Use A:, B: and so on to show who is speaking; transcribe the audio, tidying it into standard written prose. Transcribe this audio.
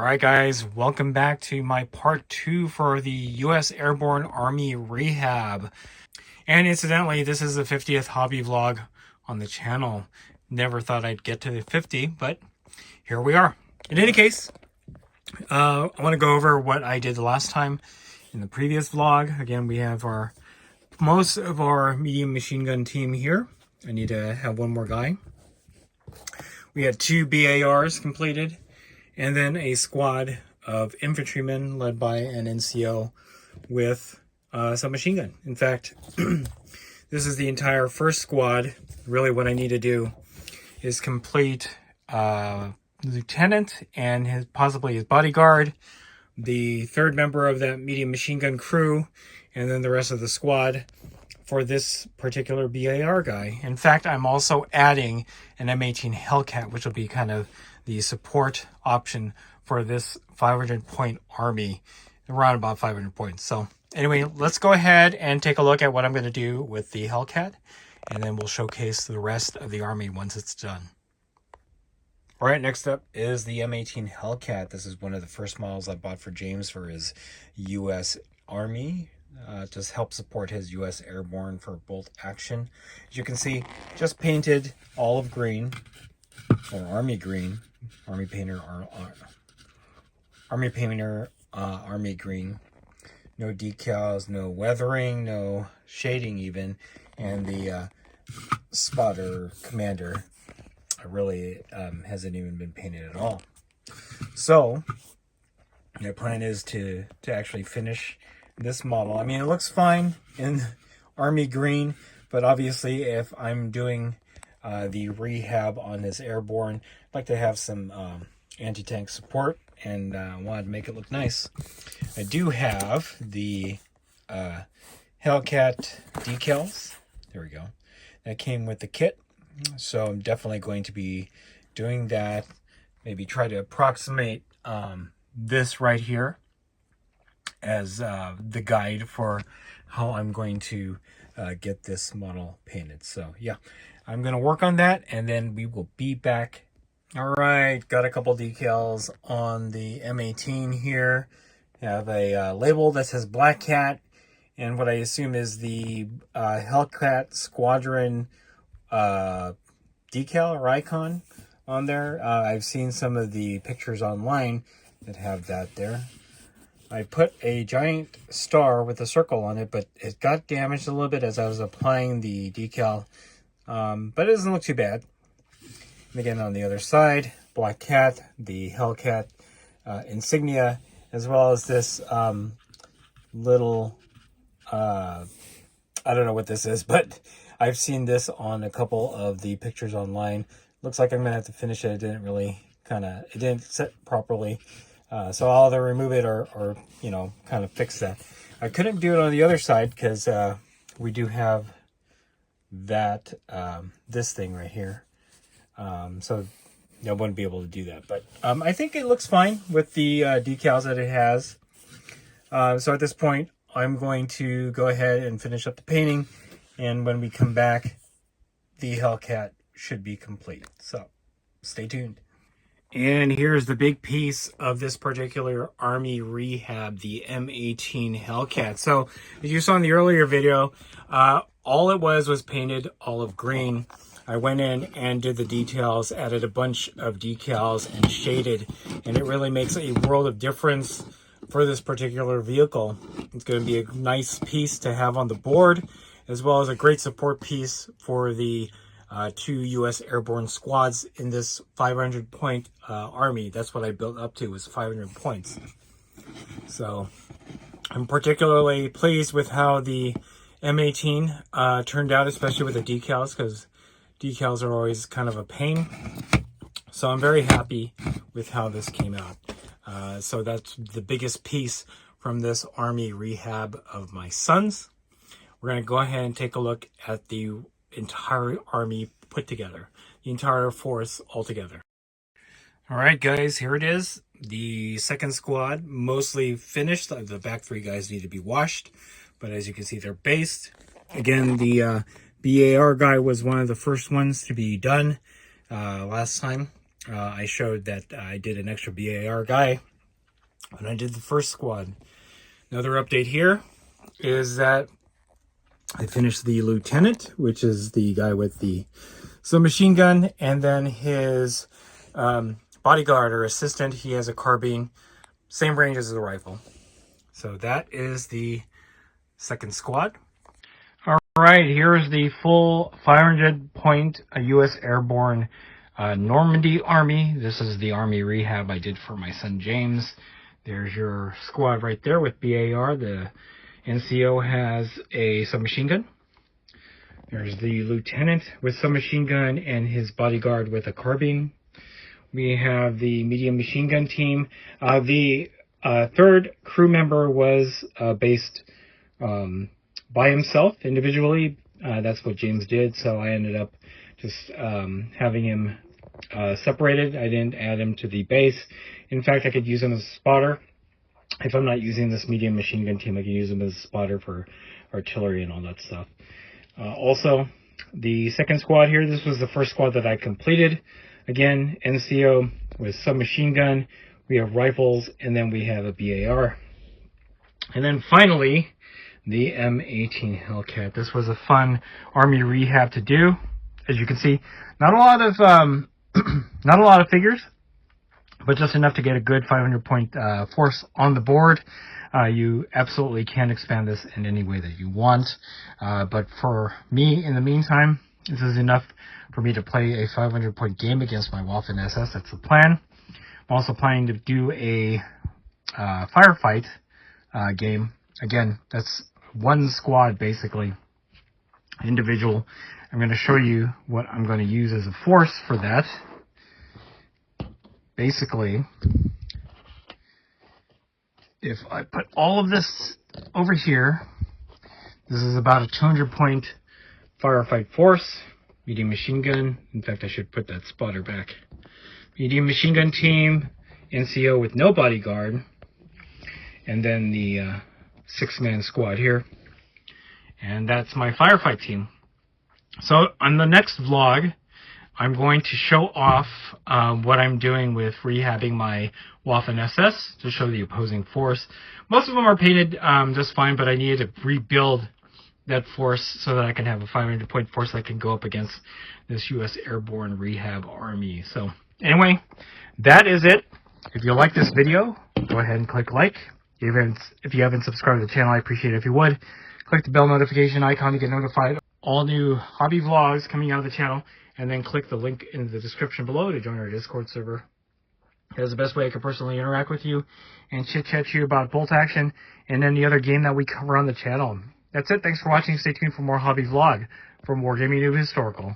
A: Alright guys, welcome back to my part 2 for the US Airborne Army Rehab. And incidentally, this is the 50th hobby vlog on the channel. Never thought I'd get to the 50, but here we are. In any case, I want to go over what I did the last time in the previous vlog. Again, we have most of our medium machine gun team here. I need to have one more guy. We had 2 BARs completed, and then a squad of infantrymen led by an NCO with some machine gun. In fact, this is the entire first squad. Really what I need to do is complete lieutenant and possibly his bodyguard, the third member of that medium machine gun crew, and then the rest of the squad for this particular BAR guy. In fact, I'm also adding an M18 Hellcat, which will be kind of the support option for this 500-point army, around about 500 points. So anyway, let's go ahead and take a look at what I'm going to do with the Hellcat, and then we'll showcase the rest of the army once it's done. All right, next up is the M18 Hellcat. This is one of the first models I bought for James for his US Army. To help support his US Airborne for bolt action. As you can see, just painted olive green, or army green, army painter, army green. No decals, no weathering, no shading even, and the spotter commander really hasn't even been painted at all. So my plan is to actually finish this model. I mean, it looks fine in army green, but obviously if I'm doing the rehab on this airborne, I'd like to have some anti-tank support, and wanted to make it look nice. I do have the Hellcat decals. There we go. That came with the kit, so I'm definitely going to be doing that. Maybe try to approximate this right here as the guide for how I'm going to get this model painted. So yeah, I'm going to work on that, and then we will be back. All right, got a couple decals on the M18 here. Have a label that says Black Cat, and what I assume is the Hellcat Squadron decal or icon on there. I've seen some of the pictures online that have that there. I put a giant star with a circle on it, but it got damaged a little bit as I was applying the decal, but it doesn't look too bad. And again, on the other side, Black Cat, the Hellcat insignia, as well as this little, I don't know what this is, but I've seen this on a couple of the pictures online. Looks like I'm going to have to finish it. It didn't set properly. So I'll either remove it or you know, kind of fix that. I couldn't do it on the other side because we do have that this thing right here. So I wouldn't be able to do that. But I think it looks fine with the decals that it has. So at this point, I'm going to go ahead and finish up the painting. And when we come back, the Hellcat should be complete. So stay tuned. And here's the big piece of this particular army rehab, the M18 Hellcat. So as you saw in the earlier video, all it was painted olive green. I went in and did the details, added a bunch of decals and shaded, and it really makes a world of difference for this particular vehicle. It's going to be a nice piece to have on the board, as well as a great support piece for the 2 US Airborne squads in this 500-point army. That's what I built up to, was 500 points. So I'm particularly pleased with how the M18 turned out, especially with the decals, because decals are always kind of a pain. So I'm very happy with how this came out. So that's the biggest piece from this army rehab of my son's. We're going to go ahead and take a look at the entire army put together, the entire force altogether. All right, guys, here it is. The second squad, mostly finished. The back 3 guys need to be washed, but as you can see, they're based. Again, the BAR guy was one of the first ones to be done last time. I showed that I did an extra BAR guy when I did the first squad. Another update here is that I finished the lieutenant, which is the guy with the submachine gun, and then his bodyguard or assistant, he has a carbine, same range as the rifle. So that is the second squad. All right, here is the full 500-point US Airborne Normandy Army. This is the Army Rehab I did for my son James. There's your squad right there with BAR. The NCO has a submachine gun. There's the lieutenant with submachine gun and his bodyguard with a carbine. We have the medium machine gun team. The third crew member was based by himself individually. That's what James did, so I ended up just having him separated. I didn't add him to the base. In fact, I could use him as a spotter. If I'm not using this medium machine gun team, I can use him as a spotter for artillery and all that stuff. Also, the second squad here, this was the first squad that I completed. Again, NCO with submachine gun. We have rifles, and then we have a BAR. And then finally, the M18 Hellcat. This was a fun Army Rehab to do. As you can see, not a lot of not a lot of figures, but just enough to get a good 500-point force on the board. You absolutely can expand this in any way that you want. But for me, in the meantime, this is enough for me to play a 500-point game against my Waffen SS. That's the plan. I'm also planning to do a firefight game. Again, that's one squad, basically, individual. I'm going to show you what I'm going to use as a force for that. Basically, if I put all of this over here, this is about a 200-point firefight force. Medium machine gun. In fact, I should put that spotter back. Medium machine gun team, NCO with no bodyguard, and then the 6-man squad here. And that's my firefight team. So on the next vlog, I'm going to show off what I'm doing with rehabbing my Waffen SS to show the opposing force. Most of them are painted just fine, but I needed to rebuild that force so that I can have a 500-point force that can go up against this US Airborne Rehab Army. So anyway, that is it. If you like this video, go ahead and click like. If you haven't subscribed to the channel, I appreciate it if you would. Click the bell notification icon to get notified of all new hobby vlogs coming out of the channel, and then click the link in the description below to join our Discord server. That's the best way I can personally interact with you and chit-chat to you about bolt action and any other game that we cover on the channel. That's it. Thanks for watching. Stay tuned for more hobby vlog from WarGamingNewb Historical.